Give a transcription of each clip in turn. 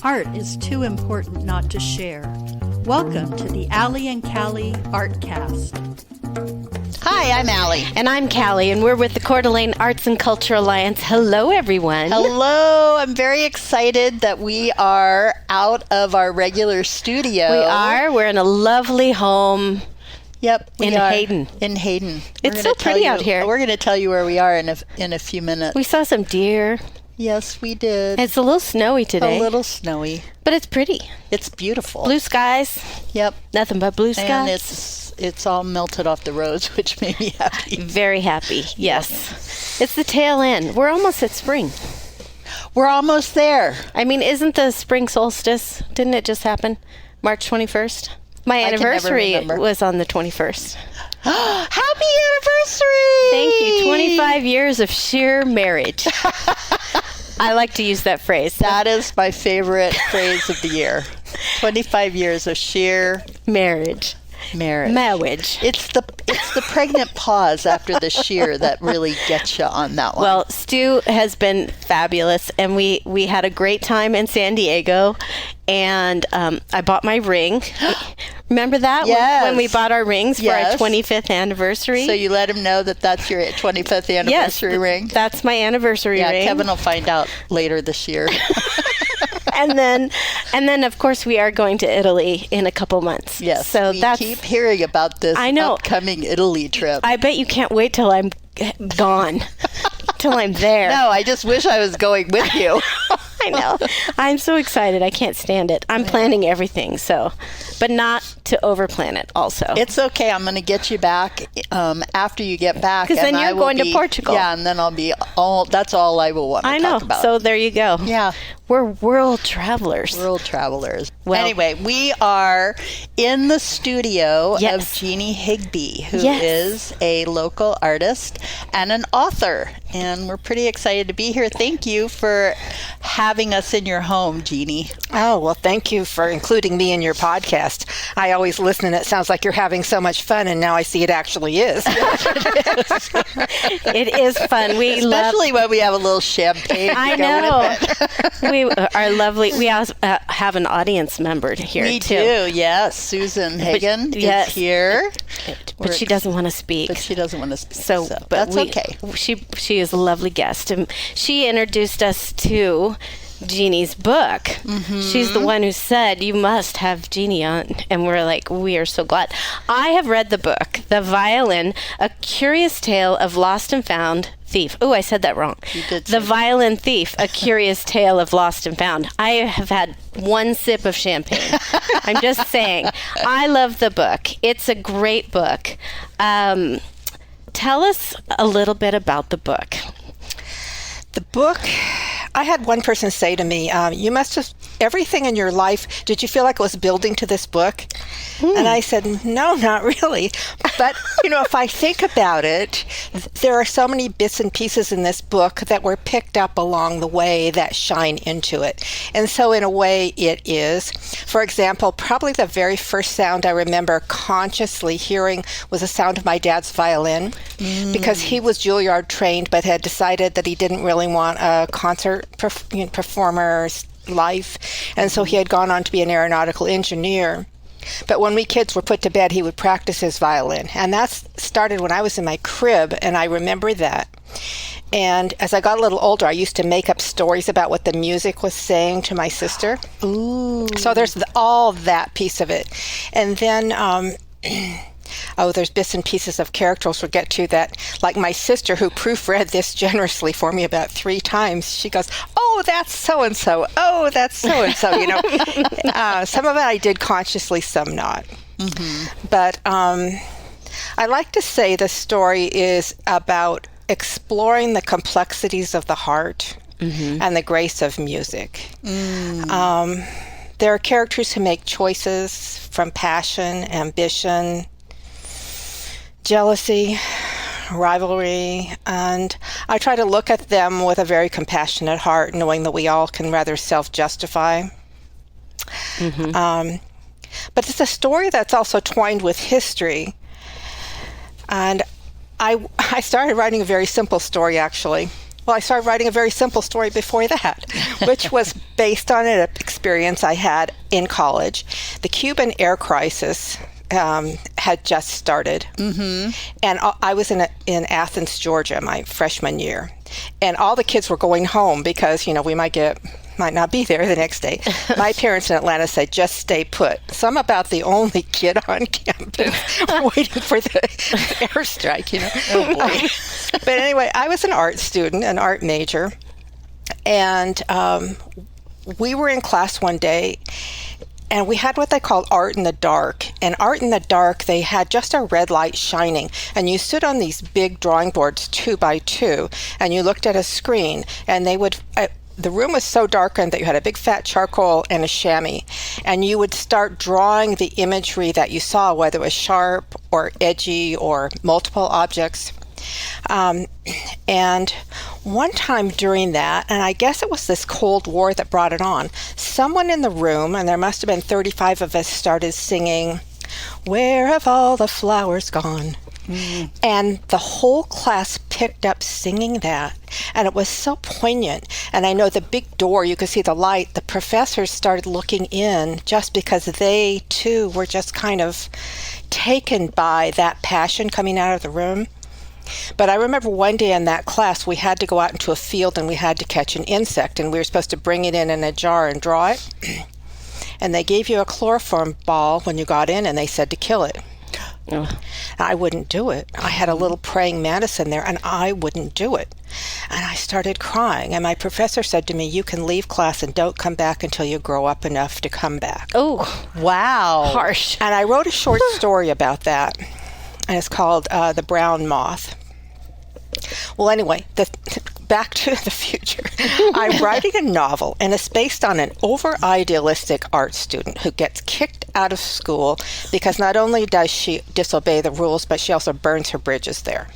Art is too important not to share. Welcome to the Allie and Callie Artcast. Hi, I'm Allie. And I'm Callie, and we're with the Coeur d'Alene Arts and Culture Alliance. Hello, everyone. Hello. I'm very excited that we are out of our regular studio. We are. We're in a lovely home. Yep, in Hayden. In Hayden. It's so pretty out here. We're going to tell you where we are in a few minutes. We saw some deer. Yes, we did. It's a little snowy today. A little snowy. But it's pretty. It's beautiful. Blue skies. Yep. Nothing but blue skies. And it's all melted off the roads, which made me happy. Very happy, yes. It's the tail end. We're almost at spring. We're almost there. I mean, isn't the spring solstice, didn't it just happen? March 21st? My anniversary was on the 21st. Happy anniversary! Thank you. 25 years of sheer marriage. I like to use that phrase. That is my favorite phrase of the year. 25 years of sheer marriage. It's the pregnant pause after the sheer that really gets you on that one. Well, Stu has been fabulous, and we had a great time in San Diego, and I bought my ring. Remember that? Yes. When we bought our rings for our 25th anniversary? So you let him know that that's your 25th anniversary ring? That's my anniversary ring. Yeah, Kevin will find out later this year. And then, of course, we are going to Italy in a couple months. Yes, so we keep hearing about this upcoming Italy trip. I bet you can't wait till I'm gone, till I'm there. No, I just wish I was going with you. I know. I'm so excited. I can't stand it. I'm planning everything, but not to overplan it also. It's okay. I'm going to get you back after you get back. Because then you're going to Portugal. Yeah, and then I'll be that's all I will want to talk about. So there you go. Yeah. We're world travelers. Well, anyway, we are in the studio of Genie Higbee, who is a local artist and an author. And we're pretty excited to be here. Thank you for having us in your home, Genie. Oh, well, thank you for including me in your podcast. I always listen and it sounds like you're having so much fun, and now I see it actually is. It is fun. Especially when we have a little champagne. I know. We are lovely. We also have an audience member here, we too. We do, yes. Susan Hagen is here. But she doesn't want to speak. So that's okay. She is a lovely guest. And she introduced us to Genie's book. Mm-hmm. She's the one who said, you must have Genie on. And we're like, we are so glad. I have read the book, The Violin, A Curious Tale of Lost and Found Thief. Oh, I said that wrong. You did. The Violin Thief, A Curious Tale of Lost and Found. I have had one sip of champagne. I'm just saying. I love the book. It's a great book. Tell us a little bit about the book. The book, I had one person say to me, you must have, everything in your life, did you feel like it was building to this book? And I said, no, not really. But, if I think about it, there are so many bits and pieces in this book that were picked up along the way that shine into it. And so in a way it is. For example, probably the very first sound I remember consciously hearing was the sound of my dad's violin, because he was Juilliard trained but had decided that he didn't really want a concert performer's life, and so he had gone on to be an aeronautical engineer. But when we kids were put to bed, he would practice his violin, and that started when I was in my crib, and I remember that. And as I got a little older, I used to make up stories about what the music was saying to my sister. Ooh. So there's all that piece of it. And then there's bits and pieces of characters we'll get to that, like my sister, who proofread this generously for me about 3 times. She goes, oh, that's so-and-so. Oh, that's so-and-so. Some of it I did consciously, some not. Mm-hmm. But I like to say the story is about exploring the complexities of the heart and the grace of music. There are characters who make choices from passion, ambition, jealousy, rivalry, and I try to look at them with a very compassionate heart, knowing that we all can rather self-justify. But it's a story that's also twined with history. And I started writing a very simple story, actually. Well, I started writing a very simple story before that, which was based on an experience I had in college. The Cuban air crisis had just started, and I was in Athens, Georgia, my freshman year, and all the kids were going home because we might not be there the next day. My parents in Atlanta said, just stay put. So I'm about the only kid on campus waiting for the airstrike, Oh, boy. But anyway, I was an art student, an art major, and we were in class one day, and we had what they called art in the dark. And art in the dark, they had just a red light shining. And you stood on these big drawing boards 2 by 2, and you looked at a screen. And they would, the room was so darkened that you had a big fat charcoal and a chamois. And you would start drawing the imagery that you saw, whether it was sharp or edgy or multiple objects. And one time during that, and I guess it was this Cold War that brought it on, someone in the room, and there must have been 35 of us, started singing, "Where have all the flowers gone?" And the whole class picked up singing that, and it was so poignant. And I know the big door, you could see the light, the professors started looking in just because they too were just kind of taken by that passion coming out of the room. But I remember one day in that class, we had to go out into a field and we had to catch an insect, and we were supposed to bring it in a jar and draw it. And they gave you a chloroform ball when you got in, and they said to kill it. I wouldn't do it. I had a little praying mantis in there, and I wouldn't do it. And I started crying, and my professor said to me, "You can leave class and don't come back until you grow up enough to come back." Oh, Wow. harsh. And I wrote a short story about that, and it's called The Brown Moth. Well, anyway, back to the future. I'm writing a novel, and it's based on an over-idealistic art student who gets kicked out of school because not only does she disobey the rules, but she also burns her bridges there.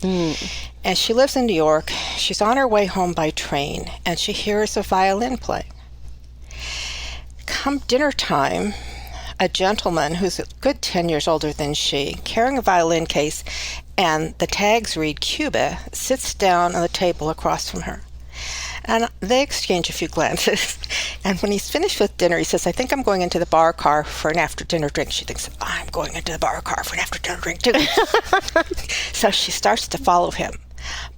And she lives in New York. She's on her way home by train, and she hears a violin play. Come dinner time, a gentleman who's a good 10 years older than she, carrying a violin case, and the tags read Cuba, sits down on the table across from her. And they exchange a few glances. And when he's finished with dinner, he says, "I think I'm going into the bar car for an after-dinner drink." She thinks, "I'm going into the bar car for an after-dinner drink too." So she starts to follow him.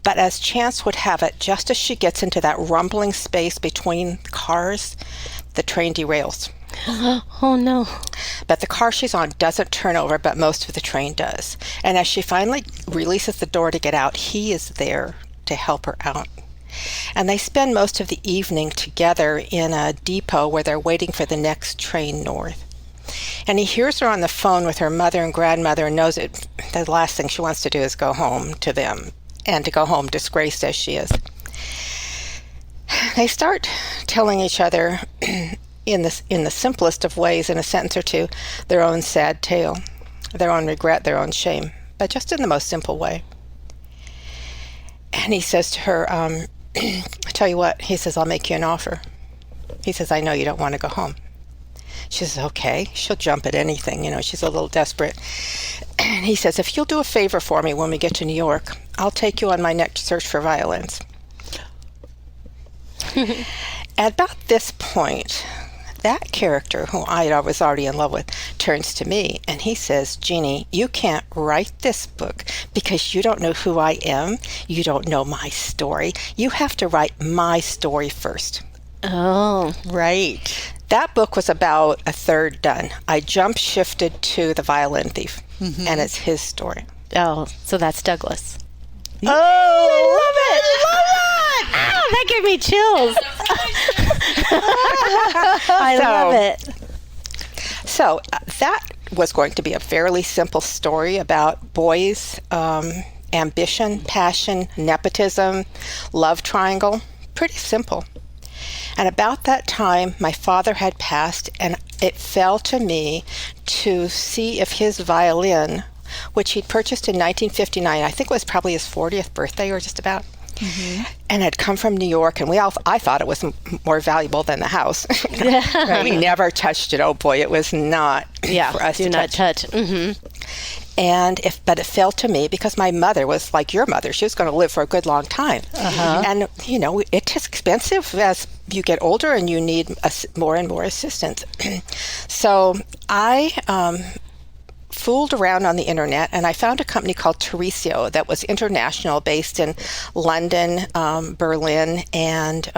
But as chance would have it, just as she gets into that rumbling space between cars, the train derails. Oh, no. But the car she's on doesn't turn over, but most of the train does. And as she finally releases the door to get out, he is there to help her out. And they spend most of the evening together in a depot where they're waiting for the next train north. And he hears her on the phone with her mother and grandmother and knows that the last thing she wants to do is go home to them, and to go home disgraced as she is. They start telling each other in the simplest of ways, in a sentence or two, their own sad tale, their own regret, their own shame, but just in the most simple way. And he says to her, "I tell you what," he says, "I'll make you an offer." He says, "I know you don't want to go home." She says, "Okay." She'll jump at anything, she's a little desperate. And he says, "If you'll do a favor for me when we get to New York, I'll take you on my next search for violins." At about this point, that character, who I was already in love with, turns to me and he says, "Jeannie, you can't write this book because you don't know who I am. You don't know my story. You have to write my story first." Oh, Right. That book was about a third done. I jump shifted to The Violin Thief, and it's his story. oh, so that's Douglas. Oh, I love it. Ah, that gave me chills. I love it. So that was going to be a fairly simple story about boys, ambition, passion, nepotism, love triangle. Pretty simple. And about that time, my father had passed, and it fell to me to see if his violin, which he'd purchased in 1959, I think it was probably his 40th birthday or just about, and had come from New York, and I thought it was more valuable than the house. We never touched it. Oh boy, it was not for us do to not touch. touch. But it fell to me because my mother was like your mother. She was going to live for a good long time. And, it's expensive as you get older and you need more and more assistance. So I fooled around on the internet, and I found a company called Teresio that was international, based in London, Berlin, and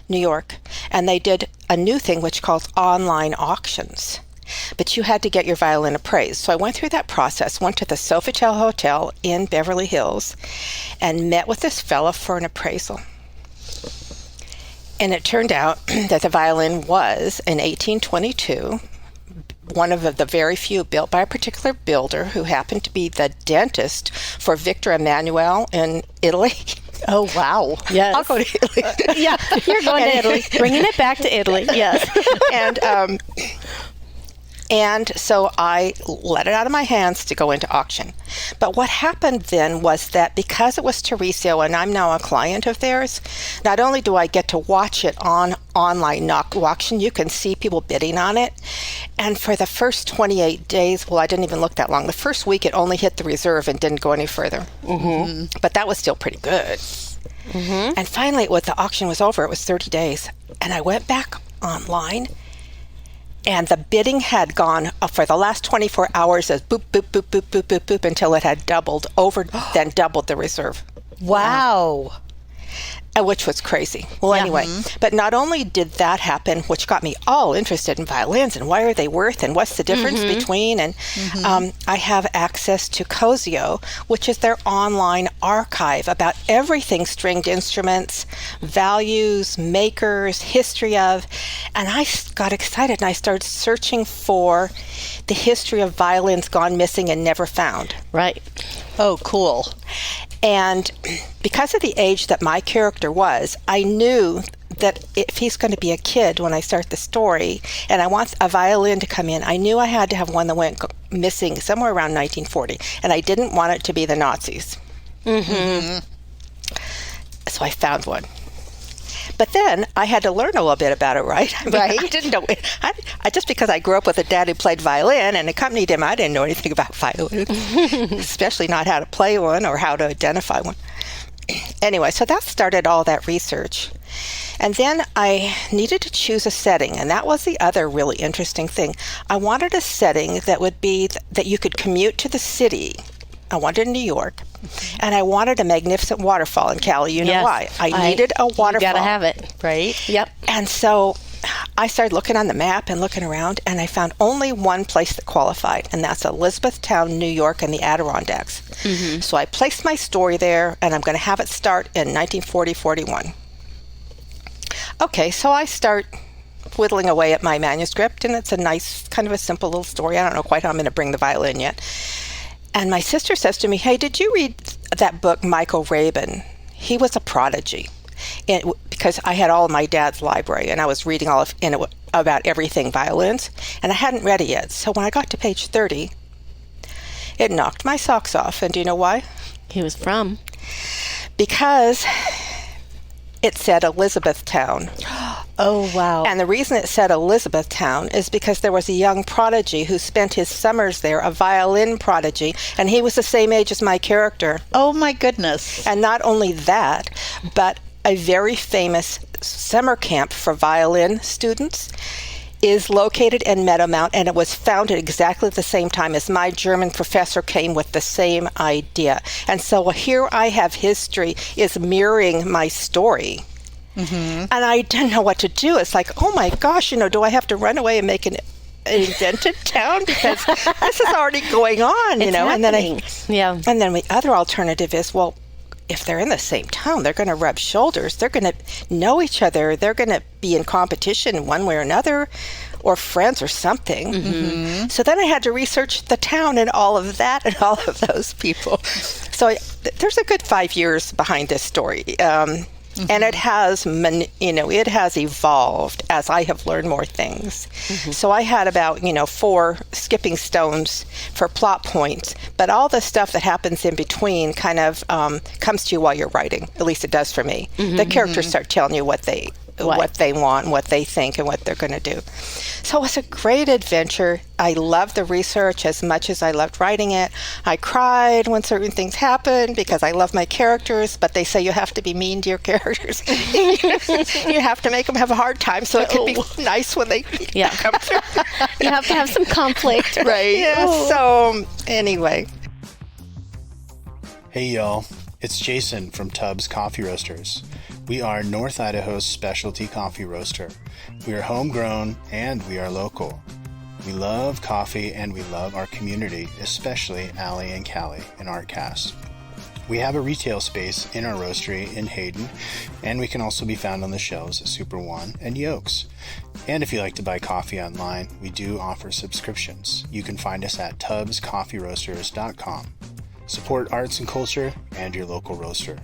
New York. And they did a new thing which called online auctions. But you had to get your violin appraised. So I went through that process, went to the Sofitel Hotel in Beverly Hills, and met with this fellow for an appraisal. And it turned out that the violin was, in 1822, one of the very few built by a particular builder who happened to be the dentist for Victor Emmanuel in Italy. Oh, wow. Yes. I'll go to Italy. Yeah, you're going to Italy. Bringing it back to Italy, yes. And so I let it out of my hands to go into auction. But what happened then was that because it was Teresio and I'm now a client of theirs, not only do I get to watch it on online auction, you can see people bidding on it. And for the first 28 days, well, I didn't even look that long. The first week, it only hit the reserve and didn't go any further. But that was still pretty good. And finally, the auction was over. It was 30 days. And I went back online, and the bidding had gone for the last 24 hours as boop, boop, boop, boop, boop, boop, boop, until it had doubled, then doubled the reserve. Wow. Which was crazy. Well, anyway, but not only did that happen, which got me all interested in violins and why are they worth and what's the difference between, and I have access to Cosio, which is their online archive about everything stringed instruments, values, makers, history of, and I got excited and I started searching for the history of violins gone missing and never found. Right. Oh, cool. And because of the age that my character was, I knew that if he's going to be a kid when I start the story, and I want a violin to come in, I knew I had to have one that went missing somewhere around 1940, and I didn't want it to be the Nazis. So I found one. But then I had to learn a little bit about it, right? I didn't know. I just because I grew up with a dad who played violin and accompanied him, I didn't know anything about violin, especially not how to play one or how to identify one. Anyway, so that started all that research. And then I needed to choose a setting, and that was the other really interesting thing. I wanted a setting that would be that you could commute to the city. I wanted New York, and I wanted a magnificent waterfall in Cali. You know why? I needed a waterfall. You gotta have it, right? Yep. And so I started looking on the map and looking around, and I found only one place that qualified, and that's Elizabethtown, New York, and the Adirondacks. So I placed my story there, and I'm going to have it start in 1940-41. Okay, so I start whittling away at my manuscript, and it's a nice, kind of a simple little story. I don't know quite how I'm going to bring the violin yet. And my sister says to me, hey, did you read that book, Michael Rabin? He was a prodigy. Because I had all of my dad's library, and I was reading all of in it about everything violins, and I hadn't read it yet. So when I got to page 30, it knocked my socks off. And do you know why? He was from? Because it said Elizabethtown. Oh, wow. And the reason it said Elizabethtown is because there was a young prodigy who spent his summers there, a violin prodigy, and he was the same age as my character. Oh, my goodness. And not only that, but a very famous summer camp for violin students is located in Meadowmount, and it was founded exactly at the same time as my German professor came with the same idea. And so here I have history is mirroring my story. And I didn't know what to do. It's like, oh my gosh, do I have to run away and make an invented town? Because this is already going on, It's happening. And then the other alternative is, well, if they're in the same town, they're going to rub shoulders. They're going to know each other. They're going to be in competition one way or another, or friends or something. So then I had to research the town and all of that and all of those people. So there's a good 5 years behind this story. And it has, it has evolved as I have learned more things. So I had about, 4 skipping stones for plot points, but all the stuff that happens in between kind of comes to you while you're writing. At least it does for me. The characters start telling you what they what they want, what they think, and what they're going to do. So it was a great adventure. I loved the research as much as I loved writing it. I cried when certain things happened because I love my characters, but they say you have to be mean to your characters. You have to make them have a hard time so it can be nice when they come through. You have to have some conflict. Right. Yeah, so anyway. Hey y'all, it's Jason from Tubbs Coffee Roasters. We are North Idaho's specialty coffee roaster. We are homegrown and we are local. We love coffee and we love our community, especially Allie and Callie in ArtCast. We have a retail space in our roastery in Hayden, and we can also be found on the shelves at Super One and Yokes. And if you like to buy coffee online, we do offer subscriptions. You can find us at tubbscoffeeroasters.com. Support arts and culture and your local roaster.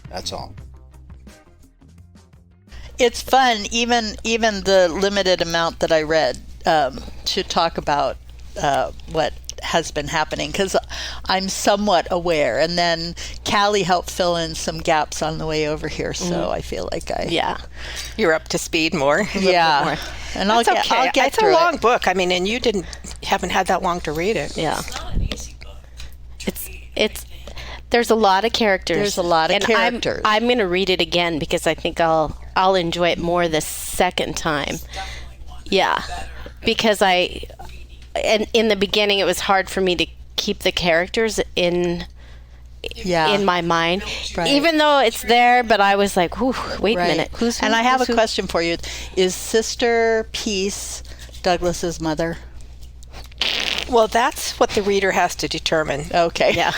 That's all. It's fun, even the limited amount that I read, to talk about what has been happening, because I'm somewhat aware. And then Callie helped fill in some gaps on the way over here, so I feel like you're up to speed more. Yeah, more. And I'll get it's through a long it. book. I mean, and you haven't had that long to read it. Yeah, It's not an easy book. it's there's a lot of characters. There's a lot of and characters. I'm going to read it again because I think I'll enjoy it more the second time. Yeah, because and in the beginning it was hard for me to keep the characters in my mind, Right. even though it's there. But I was like, wait a minute, who's who? And I have Who's a who? question for you. Is Sister Peace Douglas's mother? Well, that's what the reader has to determine. Okay. Yeah.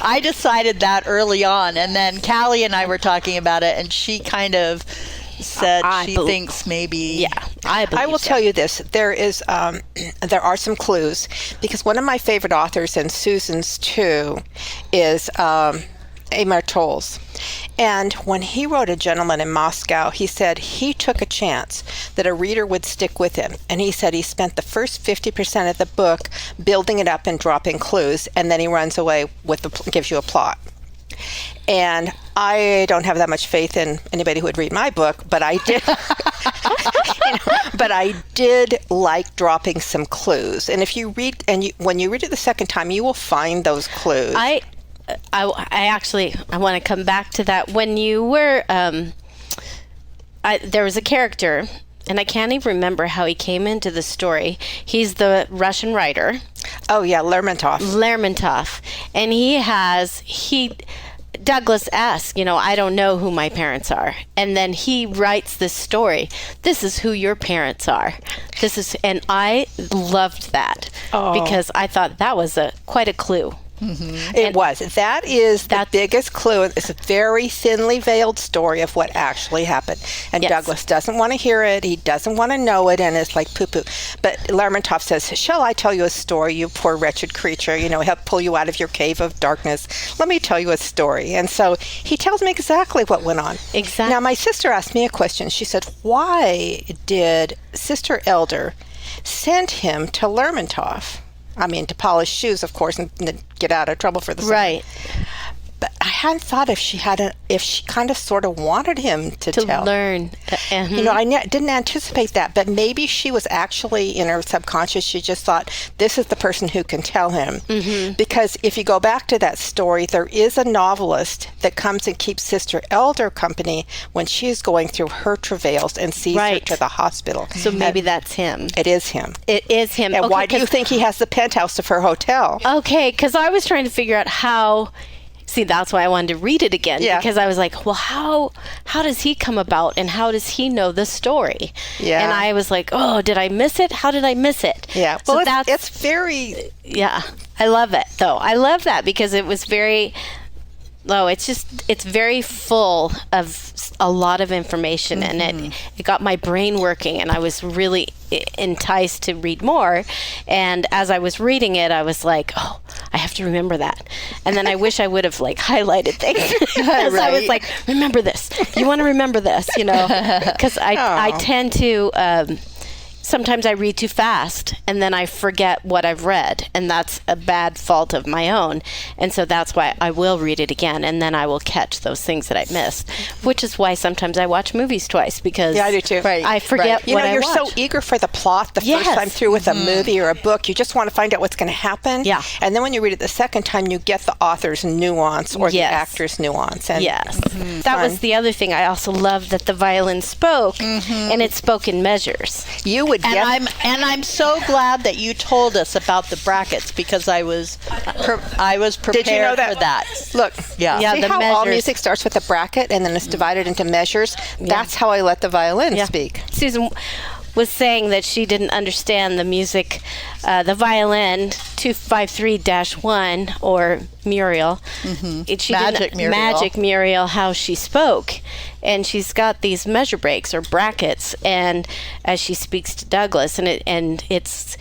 I decided that early on, and then Callie and I were talking about it, and she kind of said she thinks maybe. Yeah, I believe I will so. tell you this: there are some clues, because one of my favorite authors, and Susan's too, is Amar Tolles. And when he wrote A Gentleman in Moscow, he said he took a chance that a reader would stick with him. And he said he spent the first 50% of the book building it up and dropping clues, and then he runs away gives you a plot. And I don't have that much faith in anybody who would read my book, but I did. But I did like dropping some clues. And if you read, when you read it the second time, you will find those clues. I actually want to come back to that. When you were, there was a character, and I can't even remember how he came into the story. He's the Russian writer. Oh yeah, Lermontov. And Douglas asks, I don't know who my parents are. And then he writes this story. This is who your parents are. And I loved that because I thought that was quite a clue. Mm-hmm. It was. That is the biggest clue. It's a very thinly veiled story of what actually happened. And Yes. Douglas doesn't want to hear it. He doesn't want to know it. And it's like poo-poo. But Lermontov says, shall I tell you a story, you poor wretched creature? Help pull you out of your cave of darkness. Let me tell you a story. And so he tells me exactly what went on. Exactly. Now, my sister asked me a question. She said, why did Sister Elder send him to Lermontov? I mean, to polish shoes, of course, and get out of trouble for the summer. Right. But I hadn't thought if she kind of sort of wanted him to tell. Learn. I didn't anticipate that, but maybe she was actually in her subconscious. She just thought, this is the person who can tell him. Mm-hmm. Because if you go back to that story, there is a novelist that comes and keeps Sister Elder company when she's going through her travails and sees her to the hospital. So maybe that's him. It is him. It is him. And why do you think he has the penthouse of her hotel? Okay, because I was trying to figure out how. See, that's why I wanted to read it again, because I was like, well, how does he come about, and how does he know the story? Yeah. And I was like, oh, did I miss it? How did I miss it? Yeah. So Well, it's very... Yeah. I love it, though. I love that because it was very... Oh, it's very full of a lot of information, and it got my brain working, and I was really enticed to read more. And as I was reading it, I was like, oh, I have to remember that. And then I wish I would have highlighted things. Because I was like, remember this. You want to remember this, because I tend to sometimes I read too fast and then I forget what I've read, and that's a bad fault of my own. And so that's why I will read it again, and then I will catch those things that I missed, which is why sometimes I watch movies twice, because I do too. I forget what I you're watched. so eager for the plot the first time through with a movie or a book. You just want to find out what's going to happen. Yeah. And then when you read it the second time, you get the author's nuance or the actor's nuance. And that was the other thing. I also love that the violin spoke, and it spoke in measures. You would get... I'm so glad that you told us about the brackets, because I was prepared Did you know that? for that. Look, see the how all measures. music starts with a bracket and then it's divided into measures? That's how I let the violin speak. Susan was saying that she didn't understand the music, the violin 253-1 or Muriel. She Magic Muriel, how she spoke. And she's got these measure breaks or brackets, and as she speaks to Douglas, and it's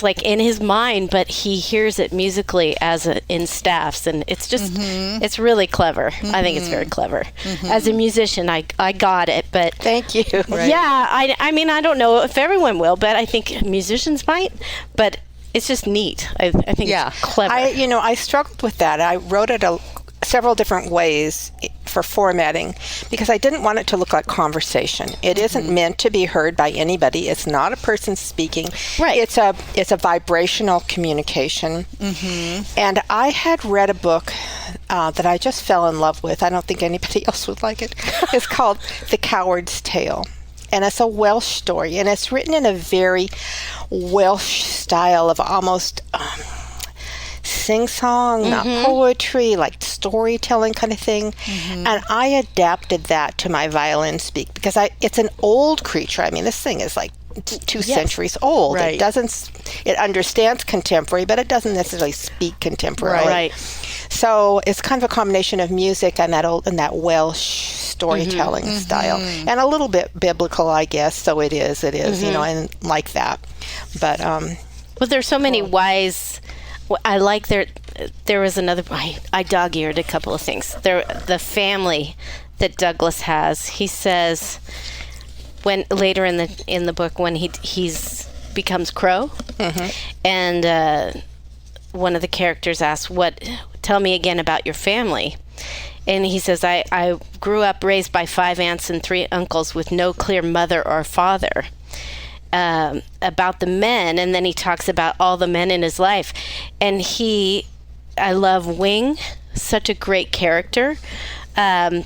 like in his mind, but he hears it musically in staffs, and it's just it's really clever. I think it's very clever. As a musician, I got it, but thank you. Yeah, I mean, I don't know if everyone will, but I think musicians might. But it's just neat. I think it's clever. I struggled with that. I wrote it several different ways for formatting, because I didn't want it to look like conversation. It isn't meant to be heard by anybody. It's not a person speaking. Right. It's a vibrational communication. And I had read a book that I just fell in love with. I don't think anybody else would like it. It's called The Coward's Tale. And it's a Welsh story, and it's written in a very Welsh style of almost sing-song, not poetry, like storytelling kind of thing. And I adapted that to my violin speak, because it's an old creature. I mean, this thing is like 2 centuries old. Right. It understands contemporary, but it doesn't necessarily speak contemporary. Right. So it's kind of a combination of music and that Welsh storytelling style, and a little bit biblical, I guess. So it is, and like that. But well, there's so many wise. I like there was another. I dog-eared a couple of things. The family that Douglas has. He says when later in the book, when he's becomes Crow, and one of the characters asks, tell me again about your family. And he says, I grew up raised by 5 aunts and 3 uncles with no clear mother or father. About the men, and then he talks about all the men in his life. And I love Wing, such a great character.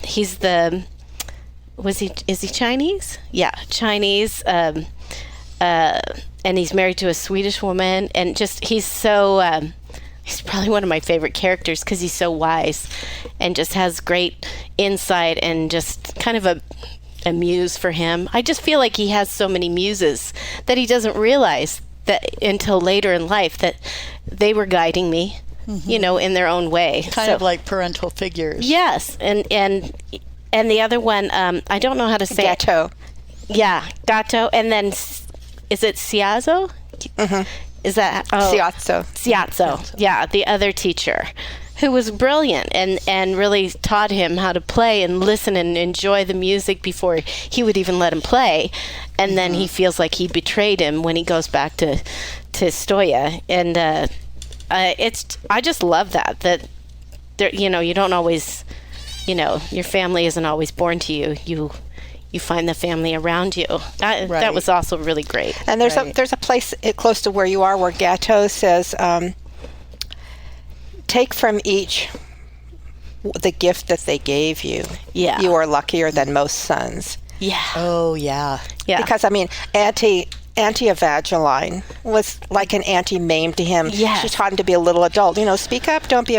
He's is he Chinese? Yeah, Chinese. And he's married to a Swedish woman, and he's so... he's probably one of my favorite characters, because he's so wise and just has great insight, and just kind of a muse for him. I just feel like he has so many muses that he doesn't realize that until later in life that they were guiding me, in their own way. Kind of like parental figures. Yes, and the other one, I don't know how to say Gato. it. Yeah, Gato, and then is it Siazo? Is that Siazzo? Yeah, the other teacher, who was brilliant and really taught him how to play and listen and enjoy the music before he would even let him play. And then he feels like he betrayed him when he goes back to Stoya. And I just love that there, you don't always, your family isn't always born to you. You find the family around you. That was also really great. And there's a place close to where you are where Gatto says, take from each the gift that they gave you. Yeah. You are luckier than most sons. Yeah. Oh, yeah. Yeah. Because, I mean, Auntie Evangeline was like an auntie maimed to him. Yes. She taught him to be a little adult. Speak up. Don't be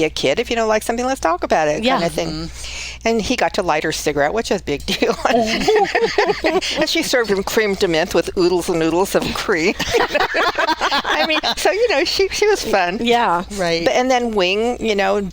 a kid. If you don't like something, let's talk about it. Kind of thing. And he got to light her cigarette, which is a big deal. And she served him cream de menthe with oodles and oodles of cream. I mean, so she was fun. Yeah. Right. And then Wing,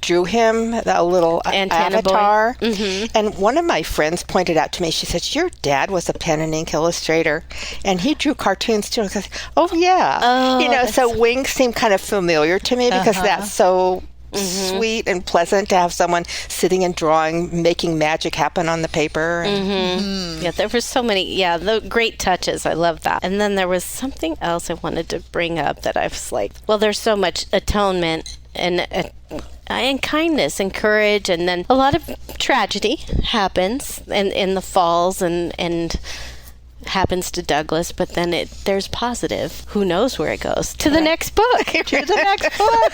drew him a little avatar. And one of my friends pointed out to me, she said, your dad was a pen and ink illustrator, and he drew cartoons too. I said, oh yeah. So Wing seemed kind of familiar to me, because that's so sweet and pleasant to have someone sitting and drawing, making magic happen on the paper. Yeah, there were so many, the great touches. I love that. And then there was something else I wanted to bring up that I was like, well, there's so much atonement and kindness and courage, and then a lot of tragedy happens in the falls and happens to Douglas, but then there's positive. Who knows where it goes? To the next book. To the next book.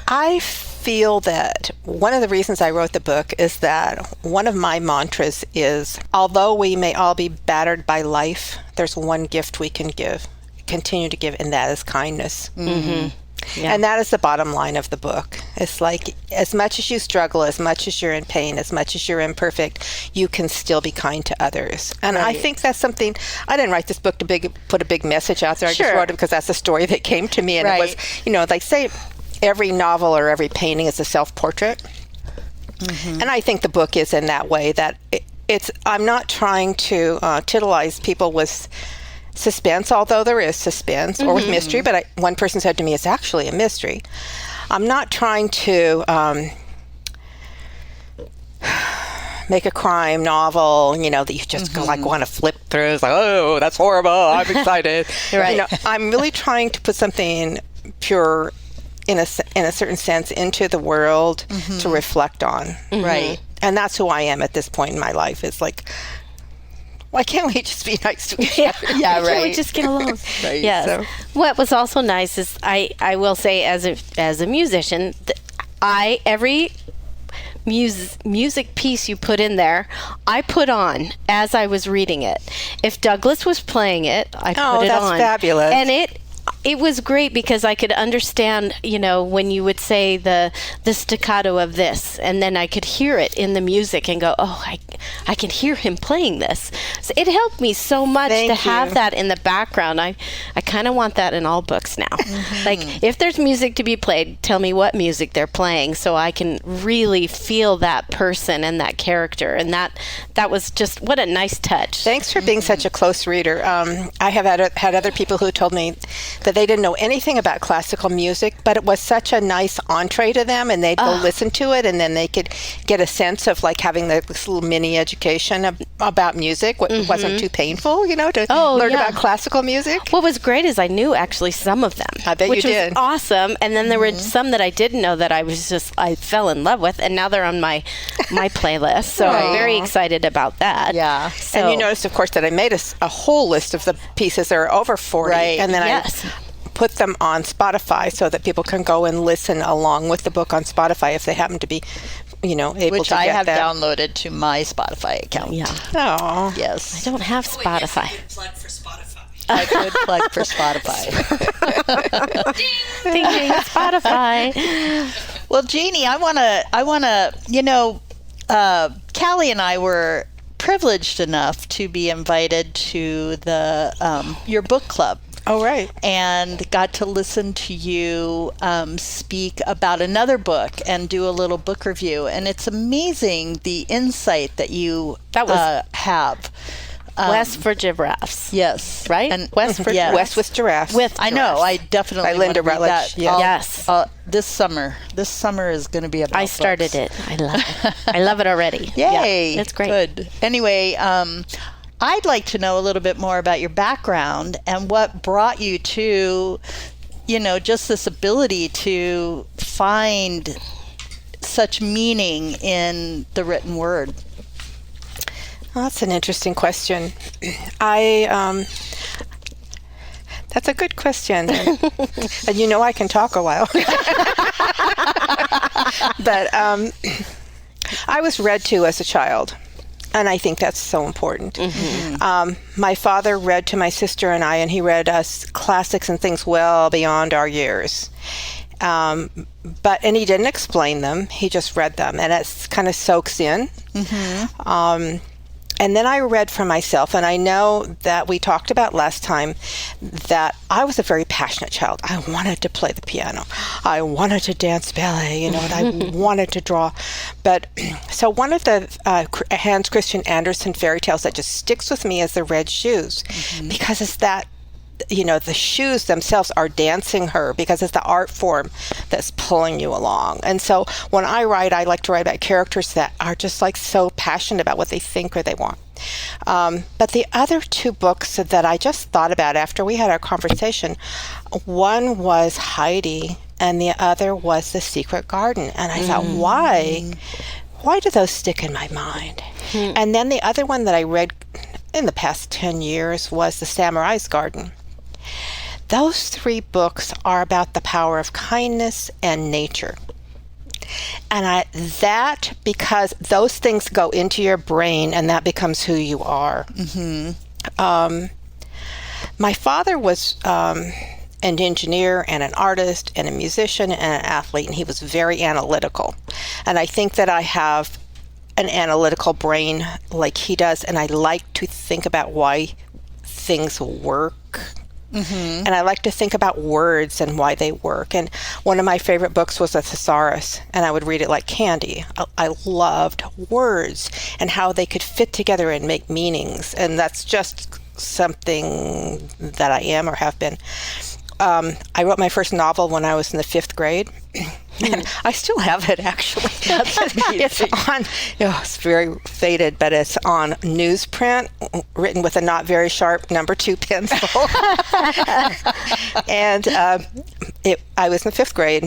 I feel that one of the reasons I wrote the book is that one of my mantras is, although we may all be battered by life, there's one gift we can continue to give, and that is kindness. Mm-hmm. Yeah. And that is the bottom line of the book. It's like, as much as you struggle, as much as you're in pain, as much as you're imperfect, you can still be kind to others. And I think that's something, I didn't write this book to put a big message out there. I just wrote it because that's a story that came to me. And it was, they say every novel or every painting is a self-portrait. Mm-hmm. And I think the book is in that way, that I'm not trying to titilize people with suspense, although there is suspense, or with mystery, but one person said to me, it's actually a mystery. I'm not trying to make a crime novel, that you just go want to flip through. It's like, oh, that's horrible, I'm excited. I'm really trying to put something pure in a certain sense into the world to reflect on. Right. And that's who I am at this point in my life. It's like, why can't we just be nice to each other? Yeah, right. Can't we just get along? Right. Yes. So. What was also nice is I will say, as a musician, every music piece you put in there, I put on as I was reading it. If Douglas was playing it, I put it on. Oh, that's fabulous. And it was great because I could understand, when you would say the staccato of this, and then I could hear it in the music and go, oh, I can hear him playing this. So it helped me so much have that in the background. I kind of want that in all books now. Like, if there's music to be played, tell me what music they're playing so I can really feel that person and that character. And that was just, what a nice touch. Thanks for being such a close reader. I have had other people who told me that they didn't know anything about classical music, but it was such a nice entree to them, and they'd go listen to it, and then they could get a sense of like having this little mini education about music. It wasn't too painful, to learn about classical music. What was great is I knew actually some of them. I bet you did. Which was awesome. And then there were some that I didn't know that I fell in love with, and now they're on my playlist. So I'm very excited about that. Yeah. So, and you noticed, of course, that I made a whole list of the pieces. There are over 40. Right. And then I put them on Spotify so that people can go and listen along with the book on Spotify if they happen to be, able to get that. Which I have downloaded to my Spotify account. Yeah. Oh. Yes. I don't have Spotify. Plug for Spotify. I could plug for Spotify. Ding, ding, Spotify. Well, Jeannie, I want to, Callie and I were privileged enough to be invited to your book club. Oh, right. And got to listen to you speak about another book and do a little book review. And it's amazing the insight that you have. West for Giraffes. Yes. Right? And West for Giraffes. West with Giraffes. I know. I definitely by Linda want to read Rutledge. that. Yes. This summer. This summer is going to be about I started books. it. I love it. I love it already. Yay. Yeah, it's great. Good. Anyway, I'd like to know a little bit more about your background and what brought you to, just this ability to find such meaning in the written word. Well, that's an interesting question. That's a good question. And I can talk a while. But I was read to as a child. And I think that's so important. My father read to my sister and I, and he read us classics and things well beyond our years. And he didn't explain them. He just read them, and it kind of soaks in. And then I read for myself, and I know that we talked about last time that I was a very passionate child. I wanted to play the piano. I wanted to dance ballet, and I wanted to draw. But so one of the Hans Christian Andersen fairy tales that just sticks with me is The Red Shoes, because it's that the shoes themselves are dancing her because it's the art form that's pulling you along. And so when I write, I like to write about characters that are just like so passionate about what they think or they want. But the other two books that I just thought about after we had our conversation, one was Heidi and the other was The Secret Garden. And I thought, why do those stick in my mind? And then the other one that I read in the past 10 years was The Samurai's Garden. Those three books are about the power of kindness and nature. And because those things go into your brain and that becomes who you are. My father was an engineer and an artist and a musician and an athlete, and he was very analytical. And I think that I have an analytical brain like he does, and I like to think about why things work. And I like to think about words and why they work. And one of my favorite books was A Thesaurus, and I would read it like candy. I loved words and how they could fit together and make meanings. And that's just something that I am or have been. I wrote my first novel when I was in the 5th grade. And I still have it, actually. It's on, it's very faded, but it's on newsprint, written with a not very sharp number 2 pencil. And I was in the 5th grade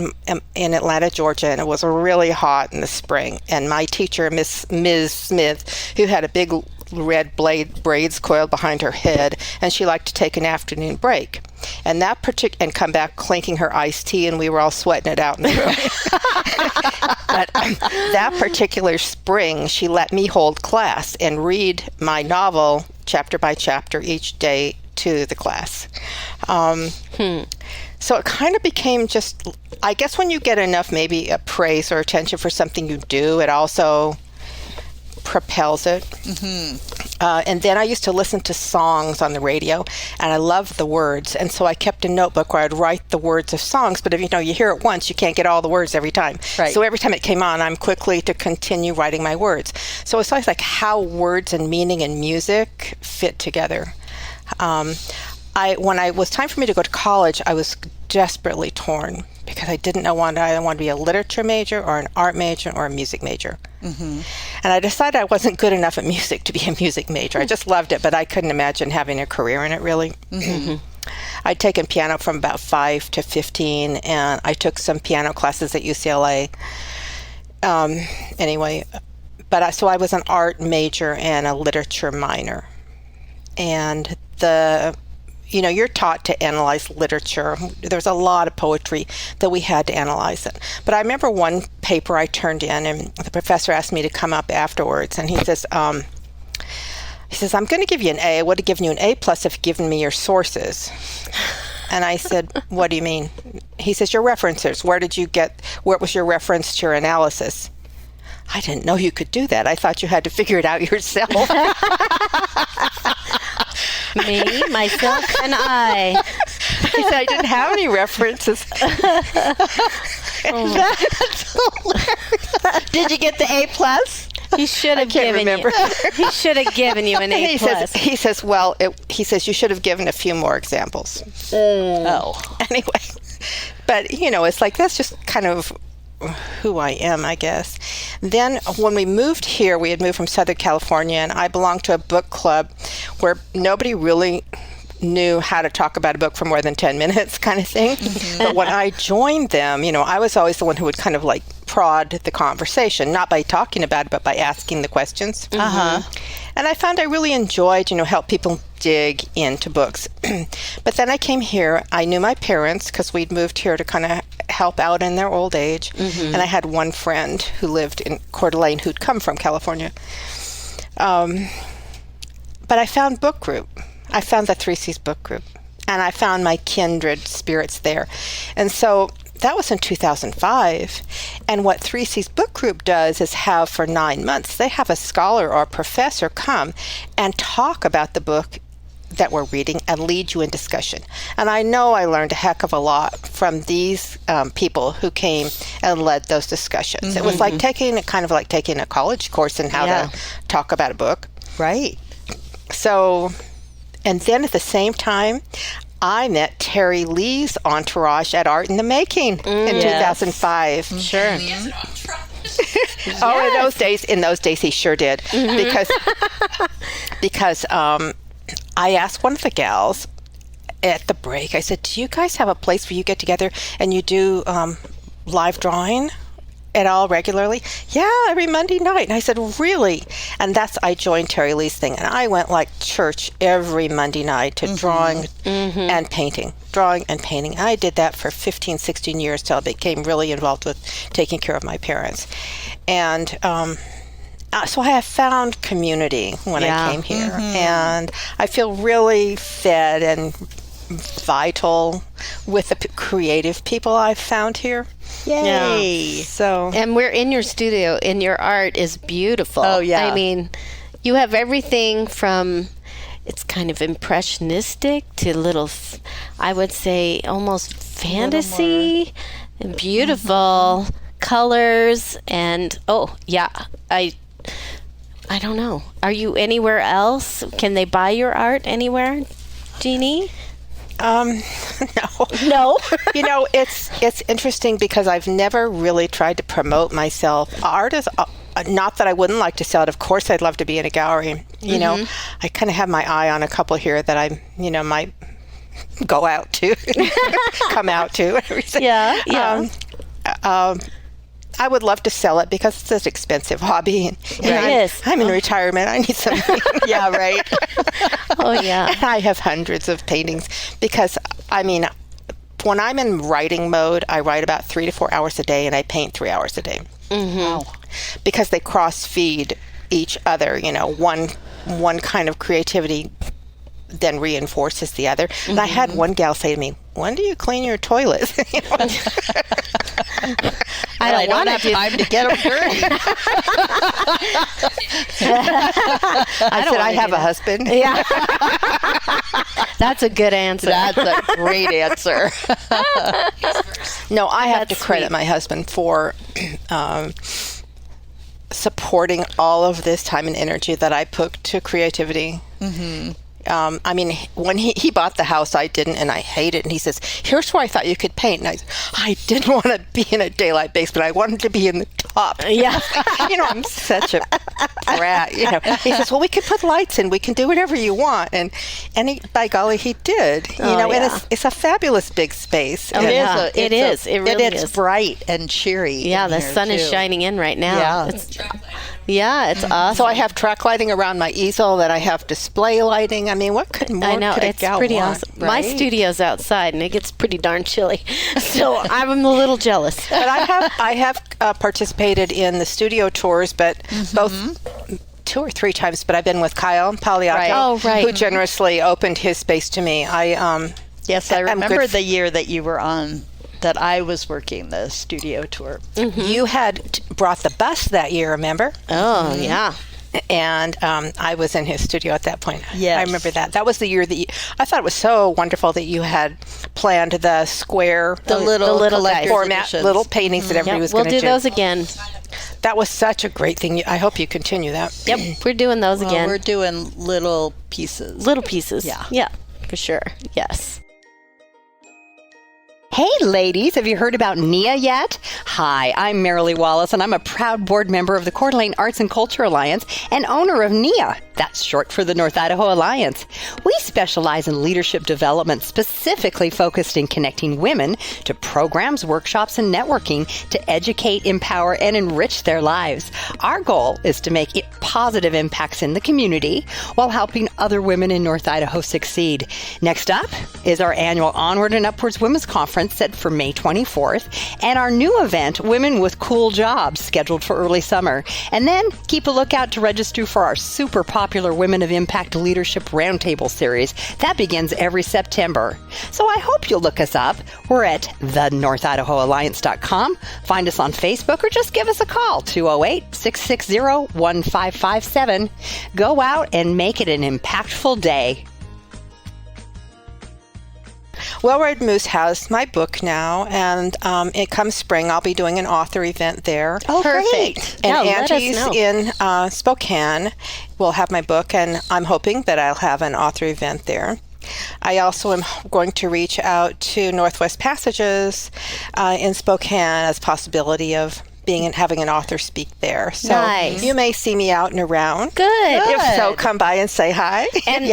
in Atlanta, Georgia, and it was really hot in the spring. And my teacher, Ms. Smith, who had a big red braids coiled behind her head, and she liked to take an afternoon break. And and come back clinking her iced tea, and we were all sweating it out in the room. But that particular spring, she let me hold class and read my novel chapter by chapter each day to the class. So it kind of became just, I guess when you get enough maybe praise or attention for something you do, it also propels it. And then I used to listen to songs on the radio, and I loved the words, and so I kept a notebook where I'd write the words of songs. But if you hear it once, you can't get all the words every time. Right. So every time it came on, I'm quickly to continue writing my words. So it's always like how words and meaning and music fit together. When it was time for me to go to college, I was desperately torn because I didn't know whether I wanted to be a literature major or an art major or a music major. And I decided I wasn't good enough at music to be a music major. I just loved it, but I couldn't imagine having a career in it, really. I'd taken piano from about 5 to 15, and I took some piano classes at UCLA. So I was an art major and a literature minor. And you're taught to analyze literature. There's a lot of poetry that we had to analyze it. But I remember one paper I turned in, and the professor asked me to come up afterwards, and he says, I'm going to give you an A. I would have given you an A+ if you'd given me your sources. And I said, what do you mean? He says, your references. What was your reference to your analysis? I didn't know you could do that. I thought you had to figure it out yourself. Me, myself, and I. He said I didn't have any references. That's hilarious. Did you get the A+? He should have given you. He should have given you an A+. He says, you should have given a few more examples. Anyway, but it's like that's just kind of who I am, I guess. Then when we moved here, we had moved from Southern California, and I belonged to a book club where nobody really knew how to talk about a book for more than 10 minutes kind of thing. But when I joined them, I was always the one who would kind of like prod the conversation, not by talking about it, but by asking the questions. And I found I really enjoyed, help people dig into books. But then I came here. I knew my parents because we'd moved here to kind of help out in their old age. And I had one friend who lived in Coeur d'Alene who'd come from California. But I found book group. I found the 3C's book group. And I found my kindred spirits there. And so that was in 2005. And what 3C's book group does is have for 9 months, they have a scholar or a professor come and talk about the book that we're reading and lead you in discussion. And I know I learned a heck of a lot from these people who came and led those discussions. It was like taking a college course in how to talk about a book. Right. So, and then at the same time, I met Terry Lee's entourage at Art in the Making in 2005. Sure. Oh, in those days he sure did. Because I asked one of the gals at the break, I said, do you guys have a place where you get together and you do live drawing at all regularly? Yeah, every Monday night. And I said, really? And I joined Terry Lee's thing, and I went like church every Monday night to drawing and painting. Drawing and painting. I did that for 15, 16 years till I became really involved with taking care of my parents. And so I have found community when I came here. And I feel really fed and vital with the creative people I've found here. Yay! Yeah. So, and we're in your studio, and your art is beautiful. Oh, yeah. I mean, you have everything from, it's kind of impressionistic to little, I would say, almost fantasy, and beautiful colors, and I don't know. Are you anywhere else? Can they buy your art anywhere, Genie? No. You know, it's interesting because I've never really tried to promote myself. Art is not that I wouldn't like to sell it. Of course, I'd love to be in a gallery. You know, I kind of have my eye on a couple here that I, might go out to, come out to. Yeah. I would love to sell it because it's an expensive hobby. And I'm in retirement. I need something. Yeah, right. Oh, yeah. And I have hundreds of paintings because, when I'm in writing mode, I write about 3 to 4 hours a day and I paint 3 hours a day. Wow. Because they cross-feed each other, one kind of creativity then reinforces the other. And I had one gal say to me, when do you clean your toilets? I don't have time to get them dirty. I said, I have a husband. Yeah. That's a good answer. That's a great answer. No, I have to That's credit sweet. my husband for supporting all of this time and energy that I put to creativity. When he bought the house, I didn't, and I hate it. And he says, here's where I thought you could paint. And I didn't want to be in a daylight basement. I wanted to be in the top. Yeah. I'm such a brat. He says, well, we can put lights in. We can do whatever you want. And by golly, he did. And it's a fabulous big space. Oh, yeah. It is. It really it's is. bright and cheery. Yeah, the sun is shining in right now. Yeah. It's awesome. So I have track lighting around my easel, then I have display lighting. What could more I know, could a it's gal pretty want, awesome. right? My studio's outside, and it gets pretty darn chilly. So I'm a little jealous. But I have participated in the studio tours, but both 2 or 3 times. But I've been with Kyle Pagliacco, who generously opened his space to me. Yes, I remember the year that you were on, that I was working the studio tour. You had brought the bus that year, remember? Oh, yeah. And I was in his studio at that point. Yes. I remember that. That was the year that I thought it was so wonderful that you had planned the square, The little guys. format, editions. little paintings that everybody was going to do. We'll do those again. That was such a great thing. I hope you continue that. Yep, we're doing those again. We're doing little pieces. Little pieces. Yeah. Yeah, for sure. Yes. Hey ladies, have you heard about NIA yet? Hi, I'm Marilee Wallace, and I'm a proud board member of the Coeur d'Alene Arts and Culture Alliance and owner of NIA. That's short for the North Idaho Alliance. We specialize in leadership development, specifically focused in connecting women to programs, workshops, and networking to educate, empower, and enrich their lives. Our goal is to make positive impacts in the community while helping other women in North Idaho succeed. Next up is our annual Onward and Upwards Women's Conference set for May 24th, and our new event, Women with Cool Jobs, scheduled for early summer. And then keep a lookout to register for our super popular Women of Impact Leadership Roundtable series. That begins every September. So I hope you'll look us up. We're at thenorthidahoalliance.com. Find us on Facebook or just give us a call, 208-660-1557. Go out and make it an impactful day. Well-Read Moose has my book now, and it comes spring. I'll be doing an author event there. Oh, Perfect. great. And Yeah, let us Angie's know. in Spokane will have my book, and I'm hoping that I'll have an author event there. I also am going to reach out to Northwest Passages in Spokane as possibility of having an author speak there. So Nice. you may see me out and around. Good. If so, come by and say hi. And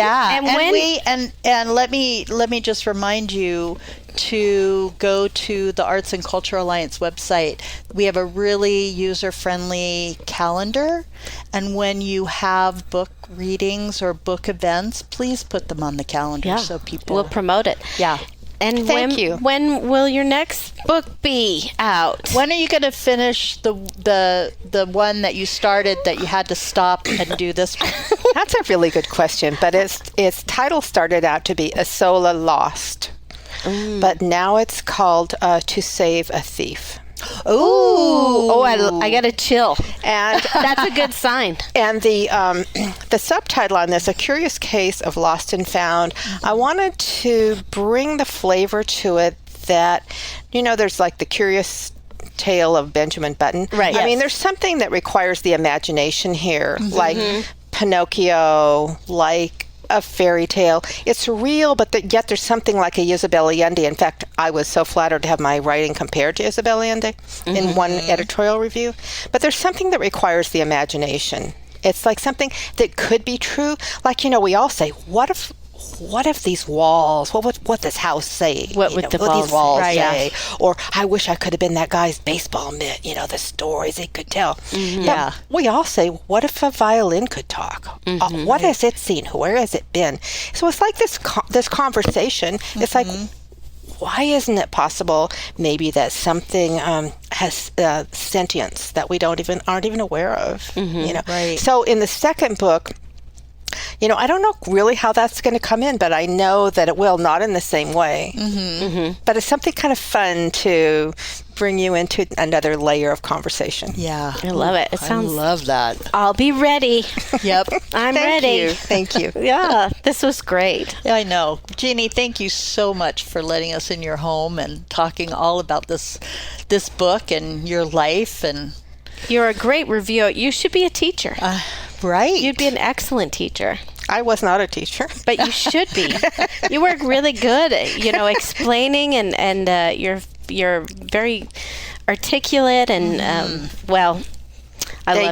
let me just remind you to go to the Arts and Culture Alliance website. We have a really user-friendly calendar, and when you have book readings or book events, please put them on the calendar so people will promote it. Yeah. And Thank you. When will your next book be out? When are you going to finish the one that you started that you had to stop and do this one? That's a really good question, but its title started out to be Isola Lost, but now it's called To Save a Thief. Oh, I got a chill. And that's a good sign. And the subtitle on this, A Curious Case of Lost and Found, I wanted to bring the flavor to it that, there's like the curious tale of Benjamin Button. Right. I mean, there's something that requires the imagination here, like Pinocchio, like a fairy tale. It's real, but yet there's something like a Isabel Allende. In fact, I was so flattered to have my writing compared to Isabel Allende in one editorial review. But there's something that requires the imagination. It's like something that could be true. Like, we all say, what if these walls, what would this house say? What would these walls say? Or I wish I could have been that guy's baseball mitt, the stories it could tell. But we all say, what if a violin could talk? What has it seen? Where has it been? So it's like this conversation. It's like, why isn't it possible maybe that something has sentience that we aren't even aware of? Right. So in the second book, I don't know really how that's going to come in, but I know that it will, not in the same way. But it's something kind of fun to bring you into another layer of conversation. Yeah. I love it. I love that. I'll be ready. Yep. I'm ready. Thank you. Yeah, this was great. Yeah, I know. Jeannie, thank you so much for letting us in your home and talking all about this book and your life. And you're a great reviewer. You should be a teacher. Right. You'd be an excellent teacher. I was not a teacher. But you should be. You work really good at, explaining and you're very articulate and, I love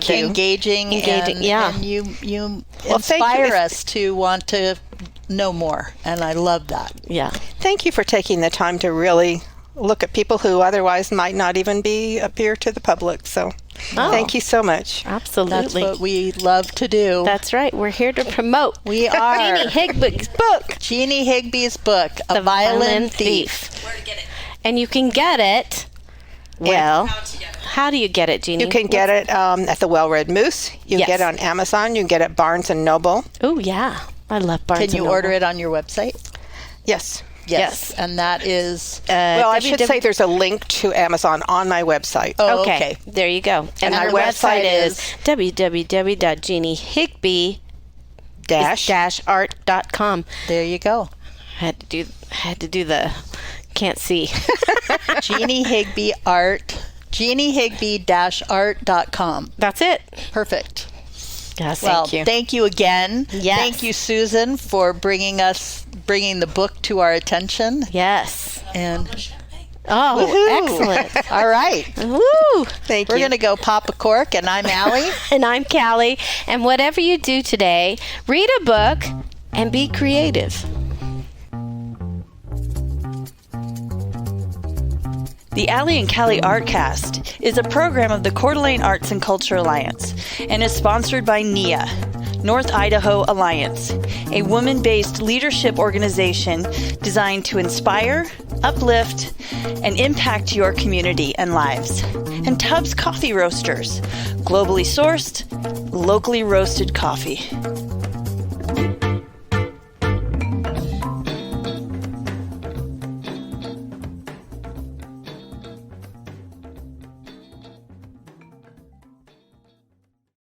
you. Engaging, and you inspire us to want to know more, and I love that. Yeah. Thank you for taking the time to really look at people who otherwise might not even appear to the public. So thank you so much. Absolutely. That's what we love to do. That's right. We're here to promote. We are. Genie Higbee's book. Genie Higbee's book, A Violin Thief. Where to get it? And you can get it. Well, how do you get it, Jeannie? You can get it at the Well-Read Moose. You can get it on Amazon. You can get it at Barnes & Noble. Oh, yeah. I love Barnes & Noble. Can you order it on your website? Yes. Yes. And that is... well, I should say there's a link to Amazon on my website. Oh, okay. There you go. And my website is www.geniehigbee-art.com. There you go. Had to do the... Can't see. Genie Higbee Art. GenieHigbee-art.com. That's it. Perfect. Yes, thank you again. Yes. Thank you, Susan, for bringing the book to our attention. Yes. And excellent. All right. Woo. Thank you. We're going to go pop a cork, and I'm Allie. And I'm Callie. And whatever you do today, read a book and be creative. The Allie and Callie Artcast is a program of the Coeur d'Alene Arts and Culture Alliance and is sponsored by NIA, North Idaho Alliance, a woman-based leadership organization designed to inspire, uplift, and impact your community and lives. And Tubbs Coffee Roasters, globally sourced, locally roasted coffee.